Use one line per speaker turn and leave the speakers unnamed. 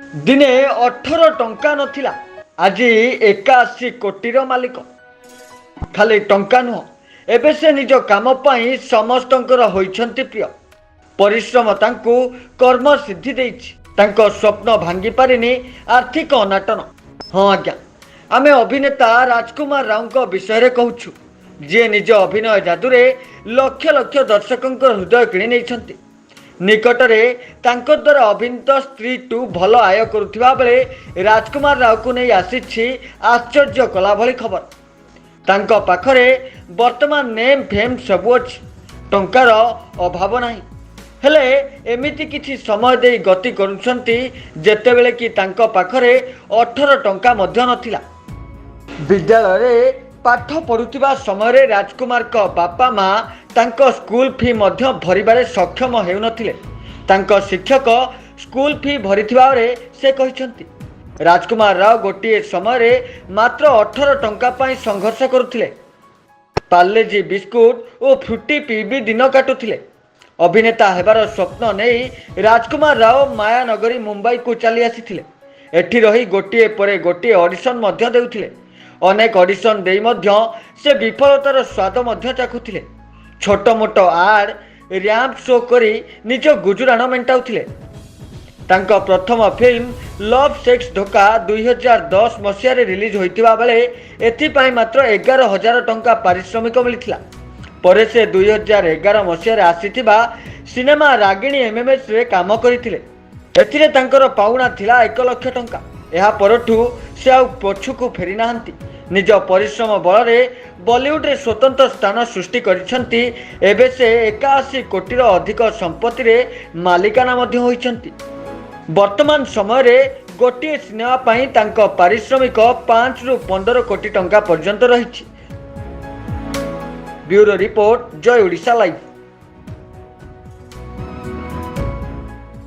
दिने 18 टंका नथिला आज 81 कोटीर मालिक। खाली टंका नुह एबे से निज काम पाई समस्तंकर होइछंती प्रिय। परिश्रम तांकु कर्म सिद्धि देइछि। तांको स्वप्न भांगी पारिनी आर्थिक अनाटन। हाँ आज्ञा, आमे अभिनेता राजकुमार राव विषय कहूछु, जे निज अभिनय जादुरे लक्ष लक्ष दर्शकंकर हृदय किणी नेइछंती। निकटरे तांको द्वारा अभिनीत स्त्री 2 भल आय करुथिबा बेले राजकुमार राव को नहीं आसीछि आश्चर्य कला भली खबर। तांको पाखरे वर्तमान नेम फेम सबु अछि, टंकार अभाव नाही। हेले एमिति किछि समय देई गति करुछंती जेतेबेले कि तांको पाखरे 18 टंका मध्य नथिला। विद्यालय रे पाठ पढ़ुथिबा समय राजकुमार को बापा माँ तांको स्कूल फी मध्य भरिबारे सक्षम हेउनथिले। तांको शिक्षक स्कूल फी भरिथिबा रे से कहिसंती राजकुमार राव गोटिए समय मात्र 18 टंका पाई संघर्ष करुथिले। पार्लेजी बिस्कुट और फ्रुटी पीबी दिन काटुथिले। अभिनेता हेबार स्वप्न नहीं राजकुमार राव मायानगरी मुंबई को चली आसीथिले। एठी रही गोटिए परे गोटिए ऑडिशन मध्य देउथिले। अनेक ऑडिशन देई मध्य से विफलतार स्वाद मध्य चाखुथिले। छोट मोट आड रैंप शो करी निज गुजराण मेंटाउथिले। तांको प्रथम फिल्म लव सेक्स धोखा 2010 मसीह रिलीज होइतिबा बेले एथिपाई मात्र 11,000 टंका पारिश्रमिक मिलिथिला। परे से 2011 मसीह आसीथिबा सिनेमा रागिणी एमएमएस रे काम करिथिले। एथिरे तांकर पाउना थिला 1 लाख टंका। एहा परठू से आ पछुकु फेरी नाहंती। निज परिश्रम बल बॉलीवुड रे स्वतंत्र स्थान सृष्टि करिसंती। एबे से 81 कोटीर अधिक संपत्ति रे मालिकाना मध्य होइसंती। वर्तमान समय रे गोटिए सिनेमा पाई तांको पारिश्रमिक 5 रु 15 कोटी टंका पर्यंत रहिछि। ब्यूरो रिपोर्ट, जय ओडिशा लाइव।